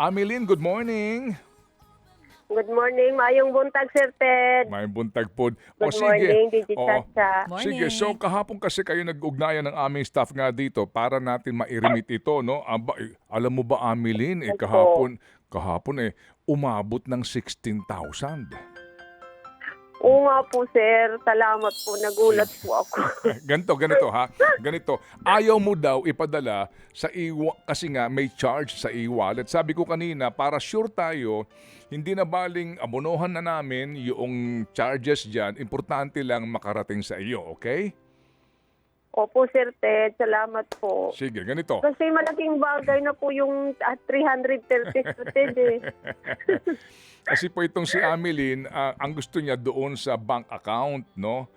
Ameline, good morning. Good morning, maayong buntag, Sir Ted. May buntag po. Good Sige. morning, Digi Oo. Chacha. Sige, so Morning. kahapon kasi kayo nag-ugnayan ng aming staff nga dito para natin ma-remit ito, no? Alam mo ba, Ameline, Opo. kahapon umabot ng 16,000. Oo nga po, Sir. Salamat po. Nagulat po ako. Ganito ha. Ganito. Ayaw mo daw ipadala sa kasi nga may charge sa e-wallet. Sabi ko kanina, para sure tayo, hindi na baling abonohan na namin yung charges dyan. Importante lang makarating sa iyo, okay? Opo, Sir Ted. Salamat po. Sige, ganito. Kasi malaking bagay na po yung 330, Sir Ted eh. Kasi po itong si Ameline, ang gusto niya doon sa bank account, no?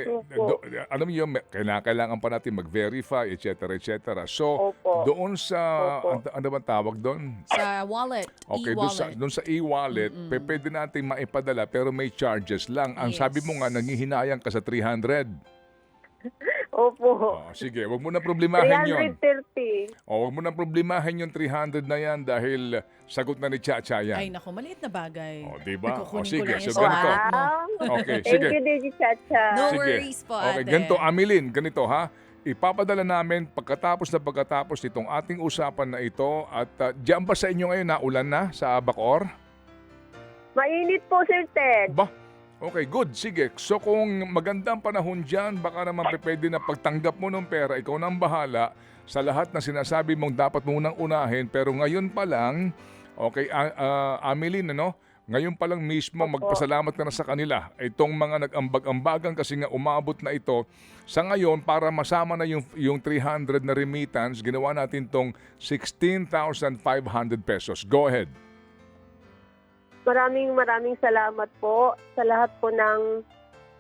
Opo. Alam niyo, kailangan pa natin mag-verify, etc. etc. So, Opo. doon sa, Opo. ano ba tawag doon? Sa wallet, Okay, e-wallet. doon sa e-wallet, pwede natin maipadala pero may charges lang. Ang Yes. sabi mo nga, nangihinayang ka sa 300. Opo. Sige, wag mo na problemahin yon. 330. Wag mo na problemahin yung 300 na yan dahil sagot na ni Chacha yan. Ay, naku, maliit na bagay. Diba? Kukunin ko Sige, lang so yan sa ganito. wallet mo. Wow. Okay, Thank sige. you, Digi Chacha. No Sige. worries po, Okay, ate. ganito, Ameline, ganito ha. Ipapadala namin pagkatapos itong ating usapan na ito at diyan ba sa inyo ngayon naulan na sa Bacoor? Mainit po, Sir Ted. Ba? Okay, good. Sige. So kung magandang panahon dyan, baka naman pwede na pagtanggap mo ng pera, ikaw nang bahala sa lahat na sinasabi mong dapat munang unahin. Pero ngayon pa lang, okay, Ameline, ano? Ngayon pa lang mismo, magpasalamat ka na sa kanila. Itong mga nag-ambag-ambagan kasi nga umabot na ito. Sa ngayon, para masama na yung 300 na remittance, ginawa natin tong 16,500 pesos. Go ahead. Maraming salamat po sa lahat po ng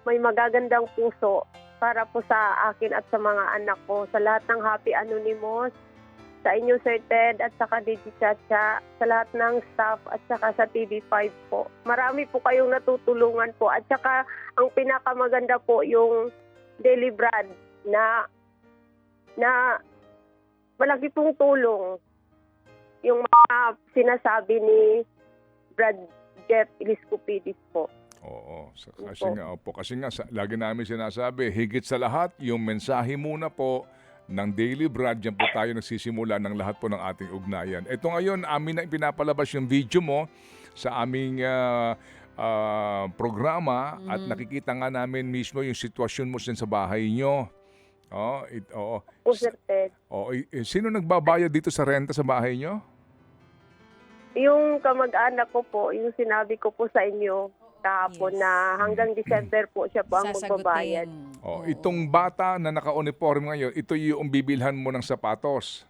may magagandang puso para po sa akin at sa mga anak ko. Sa lahat ng Happy Anonymous, sa inyo Sir Ted at saka Digi Chacha, sa lahat ng staff at saka sa TV5 po. Marami po kayong natutulungan po at saka ang pinakamaganda po yung Daily Brad na malaki pong tulong yung mga sinasabi ni Brad Jeff Iliscopidis po. Oo, kasi nga lagi namin sinasabi, higit sa lahat, yung mensahe muna po ng Daily Brad, dyan po tayo nagsisimula ng lahat po ng ating ugnayan. Ito ngayon, amin na pinapalabas yung video mo sa aming programa at nakikita nga namin mismo yung sitwasyon mo sa bahay nyo. Po, Sir Ted. Sino nagbabayad dito sa renta sa bahay nyo? Yung kamag-anak ko po, yung sinabi ko po sa inyo kahapon Yes. na hanggang December po siya po ang magbabayad. Sasagutin. Oo. Itong bata na naka-uniform ngayon, ito yung bibilhan mo ng sapatos.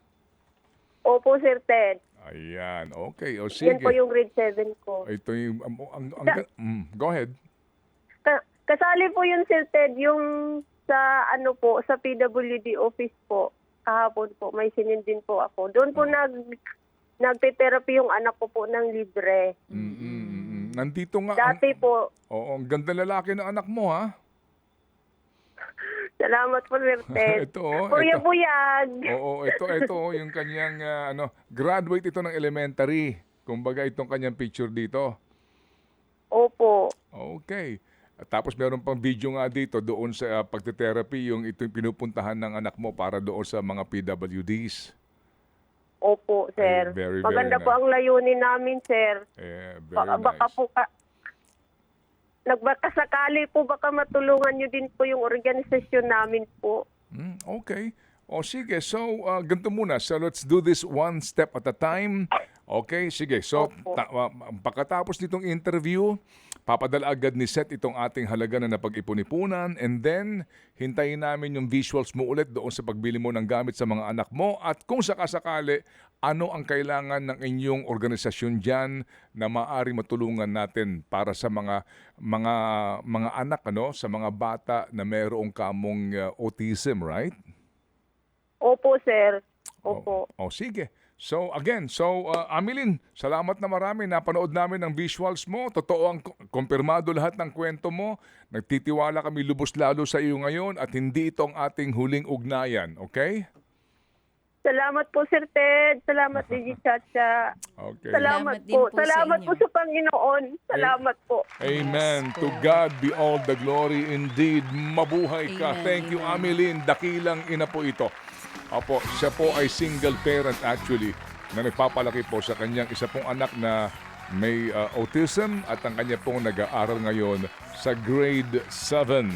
Opo, Sir Ted. Ayan, okay. O sige. Yan po yung grade 7 ko. Ito yung, go ahead. Kasali po yun, Sir Ted, yung sa sa PWD office po. Kahapon po, may sinindin po ako. Doon po nagte-therapy yung anak ko po ng libre. Nandito nga. Dati po, Ang ganda lalaki ng anak mo, ha? salamat po, Sir Ted. Ito, oh. Kuya Ito. Buyag. Ito, yung kanyang, graduate ito ng elementary. Kumbaga, itong kanyang picture dito. Opo. Okay. Tapos meron pang video nga dito doon sa pagte-therapy, yung ito yung pinupuntahan ng anak mo para doon sa mga PWDs. Opo, sir. Ay, very, very Maganda po nice. ang layunin namin, sir. Very Baka nice. po nagbakasakali po baka matulungan nyo din po yung organisasyon namin po. Okay. Sige. So, ganito muna. So, let's do this one step at a time. Okay, sige. So, Opo. pagkatapos nitong interview, papadala agad ni Seth itong ating halaga na napag-ipon-ipunan and then, hintayin namin yung visuals mo ulit doon sa pagbili mo ng gamit sa mga anak mo at kung sakasakali, ano ang kailangan ng inyong organisasyon dyan na maaari matulungan natin para sa mga anak, sa mga bata na mayroong kamong autism, right? Opo, sir. Opo. Sige. So again, Ameline, salamat na marami. Napanood namin ang visuals mo. Totoo ang kumpirmado lahat ng kwento mo. Nagtitiwala kami lubos lalo sa iyo ngayon at hindi ito ang ating huling ugnayan. Okay? Salamat po, Sir Ted. Salamat, Digi Chacha. Okay. Salamat Salamat din po. po sa Salamat inyo. po sa Panginoon. Salamat po. Amen. Yes To po. God be all the glory indeed. Mabuhay ka. Amen, Thank you, amen. Ameline. Dakilang ina po ito. Opo, siya po ay single parent actually na nagpapalaki po sa kanyang isa pong anak na may autism at ang kanya pong nag-aaral ngayon sa grade 7.